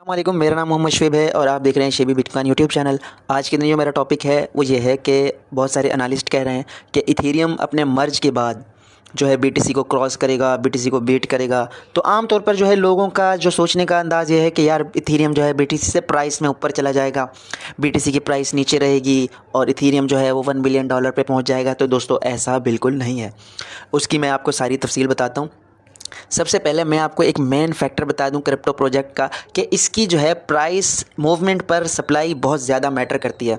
वालेकुम, मेरा नाम मोहम्मद शुएब है और आप देख रहे हैं शेबी बिटकॉइन यूट्यूब चैनल। आज के दिन जो मेरा टॉपिक है वो ये है कि बहुत सारे एनालिस्ट कह रहे हैं कि इथेरियम अपने मर्ज के बाद जो है बीटीसी को क्रॉस करेगा, बीटीसी को बीट करेगा। तो आम तौर पर जो है लोगों का जो सोचने का अंदाज़ ये है कि यार इथेरियम जो है बीटीसी से प्राइस में ऊपर चला जाएगा, बीटीसी की प्राइस नीचे रहेगी और इथेरियम जो है वो $1 बिलियन पे पहुंच जाएगा। तो दोस्तों ऐसा बिल्कुल नहीं है। उसकी मैं आपको सारी तफसील बताता हूँ। सबसे पहले मैं आपको एक मेन फैक्टर बता दूं क्रिप्टो प्रोजेक्ट का कि इसकी जो है प्राइस मूवमेंट पर सप्लाई बहुत ज़्यादा मैटर करती है।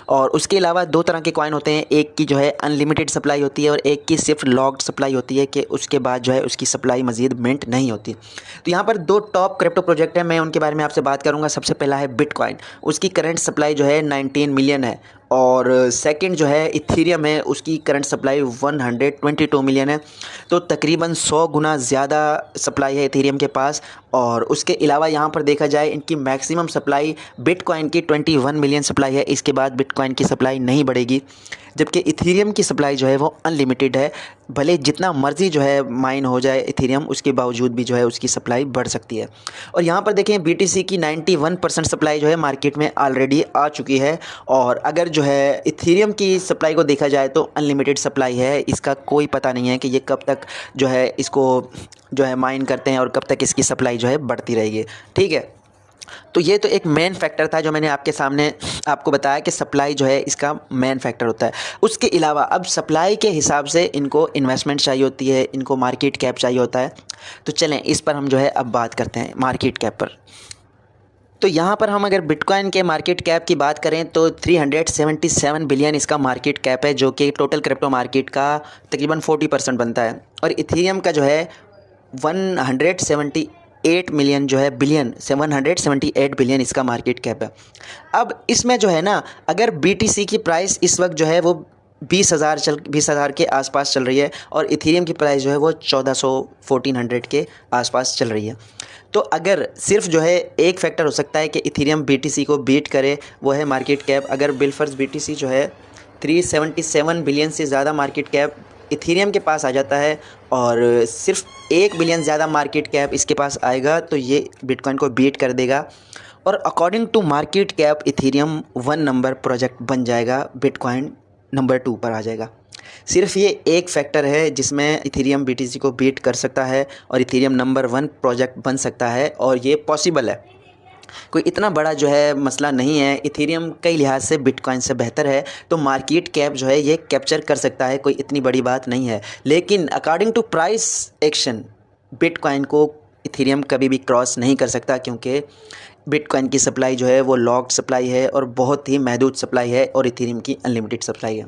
और उसके अलावा दो तरह के कॉइन होते हैं, एक की जो है अनलिमिटेड सप्लाई होती है और एक की सिर्फ लॉक्ड सप्लाई होती है कि उसके बाद जो है उसकी सप्लाई मज़ीद मिंट नहीं होती। तो यहाँ पर दो टॉप क्रिप्टो प्रोजेक्ट हैं, मैं उनके बारे में आपसे बात करूँगा। सबसे पहला है बिटकॉइन, उसकी करंट सप्लाई जो है 19 मिलियन है। और सेकंड जो है इथेरियम है, उसकी करंट सप्लाई 122 मिलियन है। तो तकरीबन 100 गुना ज़्यादा सप्लाई है इथेरियम के पास। और उसके अलावा यहाँ पर देखा जाए इनकी मैक्सिमम सप्लाई बिटकॉइन की 21 मिलियन सप्लाई है। इसके बाद बिटकॉइन की सप्लाई नहीं बढ़ेगी, जबकि इथेरियम की सप्लाई जो है वो अनलिमिटेड है। भले जितना मर्जी जो है माइन हो जाए इथेरियम, उसके बावजूद भी जो है उसकी सप्लाई बढ़ सकती है। और यहाँ पर देखें बीटीसी की 91% सप्लाई जो है मार्केट में ऑलरेडी आ चुकी है। और अगर जो है इथेरियम की सप्लाई को देखा जाए तो अनलिमिटेड सप्लाई है, इसका कोई पता नहीं है कि ये कब तक जो है इसको जो है माइन करते हैं और कब तक इसकी सप्लाई जो है बढ़ती रहेगी। ठीक है, तो ये तो एक मेन फैक्टर था जो मैंने आपके सामने आपको बताया कि सप्लाई जो है इसका मेन फैक्टर होता है। उसके अलावा अब सप्लाई के हिसाब से इनको इन्वेस्टमेंट चाहिए होती है, इनको मार्केट कैप चाहिए होता है। तो चलें इस पर हम जो है अब बात करते हैं मार्केट कैप पर। तो यहाँ पर हम अगर बिटकॉइन के मार्केट कैप की बात करें तो 377 बिलियन इसका मार्केट कैप है, जो कि टोटल क्रिप्टो मार्केट का तकरीबन 40% बनता है। और इथेरियम का जो है 178 मिलियन जो है बिलियन 778 बिलियन इसका मार्केट कैप है। अब इसमें जो है ना, अगर बीटीसी की प्राइस इस वक्त जो है वो 20,000 के आसपास चल रही है और इथेरियम की प्राइस जो है वो 1400 के आसपास चल रही है। तो अगर सिर्फ जो है एक फैक्टर हो सकता है कि इथेरियम बीटीसी को बीट करे, वो है मार्केट कैप। अगर बिलफर्ज बीटीसी जो है 377 बिलियन से ज़्यादा मार्केट कैप इथेरियम के पास आ जाता है और सिर्फ 1 बिलियन ज़्यादा मार्केट कैप इसके पास आएगा, तो ये बिटकॉइन को बीट कर देगा। और according to market cap Ethereum 1 number project बन जाएगा, बिटकॉइन नंबर 2 पर आ जाएगा। सिर्फ ये एक फैक्टर है जिसमें इथेरियम बीटीसी को बीट कर सकता है और इथेरियम नंबर 1 प्रोजेक्ट बन सकता है, और ये पॉसिबल है। कोई इतना बड़ा जो है मसला नहीं है। इथेरियम कई लिहाज से बिटकॉइन से बेहतर है, तो मार्केट कैप जो है ये कैप्चर कर सकता है, कोई इतनी बड़ी बात नहीं है। लेकिन according to price action Bitcoin को इथेरियम कभी भी क्रॉस नहीं कर सकता, क्योंकि बिटकॉइन की सप्लाई जो है वो लॉक्ड सप्लाई है और बहुत ही महदूद सप्लाई है और इथेरियम की अनलिमिटेड सप्लाई है।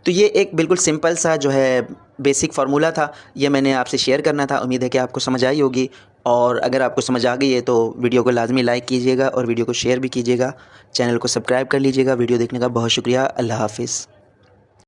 तो ये एक बिल्कुल सिंपल सा जो है बेसिक फार्मूला था, ये मैंने आपसे शेयर करना था। उम्मीद है कि आपको समझ आई होगी, और अगर आपको समझ आ गई है तो वीडियो को लाजमी लाइक कीजिएगा और वीडियो को शेयर भी कीजिएगा। चैनल को सब्सक्राइब कर लीजिएगा। वीडियो देखने का बहुत शुक्रिया। अल्लाह हाफिज़।